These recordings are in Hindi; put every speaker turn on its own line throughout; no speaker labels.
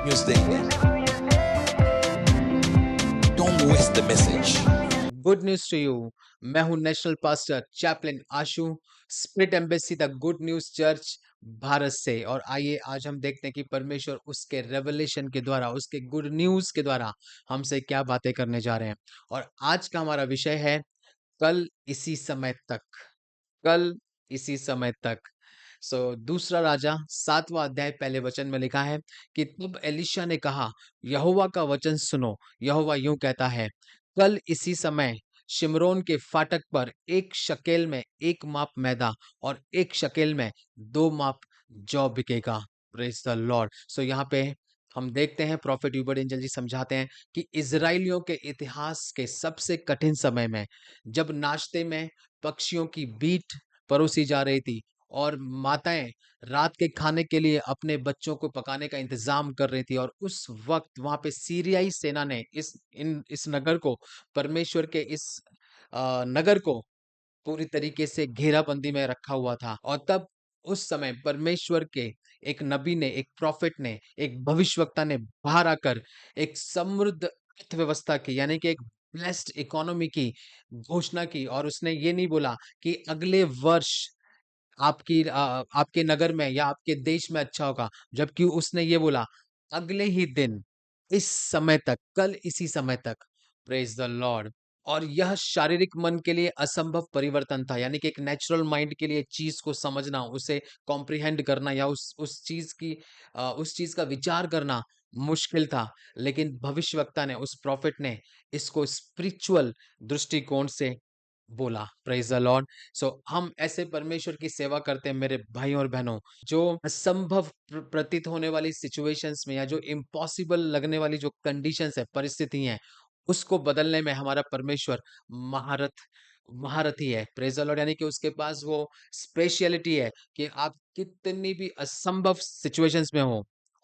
न्यूज देंगे। Don't waste the message.
Good news to you. मैं हूं national pastor chaplain Ashu, spirit embassy the good news church Bharat से। और आइए आज हम देखते हैं कि परमेश्वर उसके रेवलेशन के द्वारा, उसके गुड न्यूज के द्वारा हमसे क्या बातें करने जा रहे हैं। और आज का हमारा विषय है कल इसी समय तक। कल इसी समय तक। दूसरा राजा 7वां अध्याय पहले वचन में लिखा है कि तब एलीशा ने कहा, यहोवा का वचन सुनो। यहोवा यूं कहता है, कल इसी समय शिमरोन के फाटक पर एक शकेल में एक माप मैदा और एक शकेल में 2 माप जौ बिकेगा। Praise the Lord. यहाँ पे हम देखते हैं प्रॉफिट यूबर्ट एंजल जी समझाते हैं कि इजराइलियों के इतिहास के सबसे कठिन समय में जब नाश्ते में पक्षियों की बीट परोसी जा रही थी और माताएं रात के खाने के लिए अपने बच्चों को पकाने का इंतजाम कर रही थी, और उस वक्त वहां पे सीरियाई सेना ने इस नगर को, परमेश्वर के इस नगर को पूरी तरीके से घेराबंदी में रखा हुआ था। और तब उस समय परमेश्वर के एक नबी ने, एक प्रॉफिट ने, एक भविष्यवक्ता ने बाहर आकर एक समृद्ध अर्थव्यवस्था की, यानी कि एक ब्लेस्ड इकोनॉमी की घोषणा की। और उसने ये नहीं बोला कि अगले वर्ष आपके नगर में या आपके देश में अच्छा होगा, जबकि उसने ये बोला अगले ही दिन, इस समय तक, कल इसी समय तक। Praise the Lord. और यह शारीरिक मन के लिए असंभव परिवर्तन था, यानी कि एक नेचुरल माइंड के लिए चीज को समझना, उसे कॉम्प्रिहेंड करना या उस चीज का विचार करना मुश्किल था। लेकिन भविष्यवक्ता ने, उस प्रॉफिट ने इसको स्पिरिचुअल दृष्टिकोण से बोला। Praise the Lord. हम ऐसे परमेश्वर की सेवा करते हैं मेरे भाई और बहनों, जो असंभव प्रतीत होने वाली सिचुएशंस में या जो इम्पॉसिबल लगने वाली जो कंडीशंस है, परिस्थिति है, उसको बदलने में हमारा परमेश्वर महारथ महारथी है। Praise the Lord. यानी कि उसके पास वो स्पेशलिटी है कि आप कितनी भी असंभव सिचुएशंस में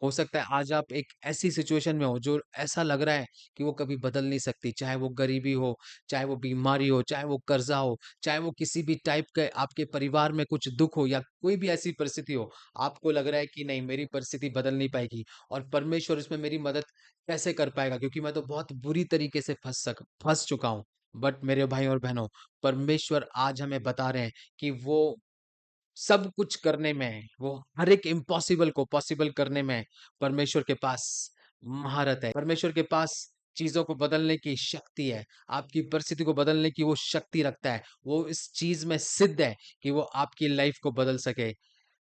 हो सकता है आज आप एक ऐसी सिचुएशन में हो जो ऐसा लग रहा है कि वो कभी बदल नहीं सकती, चाहे वो गरीबी हो, चाहे वो बीमारी हो, चाहे वो कर्जा हो, चाहे वो किसी भी टाइप के आपके परिवार में कुछ दुख हो या कोई भी ऐसी परिस्थिति हो, आपको लग रहा है कि नहीं, मेरी परिस्थिति बदल नहीं पाएगी और परमेश्वर इसमें मेरी मदद कैसे कर पाएगा, क्योंकि मैं तो बहुत बुरी तरीके से फंस चुका हूँ। बट मेरे भाई और बहनों, परमेश्वर आज हमें बता रहे हैं कि वो सब कुछ करने में, वो हर एक इम्पॉसिबल को पॉसिबल करने में परमेश्वर के पास महारत है। परमेश्वर के पास चीजों को बदलने की शक्ति है। आपकी परिस्थिति को बदलने की वो शक्ति रखता है। वो इस चीज में सिद्ध है कि वो आपकी लाइफ को बदल सके।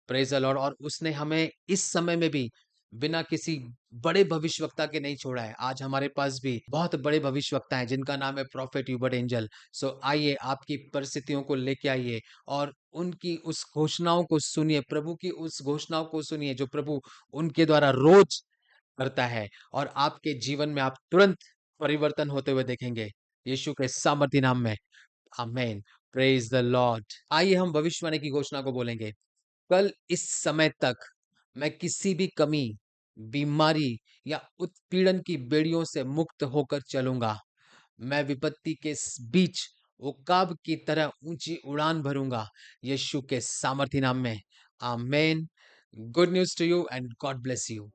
Praise the Lord. और उसने हमें इस समय में भी बिना किसी बड़े भविष्यवक्ता के नहीं छोड़ा है। आज हमारे पास भी बहुत बड़े भविष्यवक्ता हैं जिनका नाम है प्रॉफिट ह्यूबर्ट एंजल। आइए, आपकी परिस्थितियों को लेके आइए और उनकी उस घोषणाओं को सुनिए, प्रभु की उस घोषणाओं को सुनिए जो प्रभु उनके द्वारा रोज करता है, और आपके जीवन में आप तुरंत परिवर्तन होते हुए देखेंगे, यीशु के सामर्थ्य नाम में। आमेन। Praise the lord. आइए हम भविष्यवाणी की घोषणा को बोलेंगे। कल इस समय तक मैं किसी भी कमी, बीमारी या उत्पीड़न की बेड़ियों से मुक्त होकर चलूंगा। मैं विपत्ति के बीच उकाब की तरह ऊंची उड़ान भरूंगा, यीशु के सामर्थ्य नाम में। Amen. Good news to you and God bless you.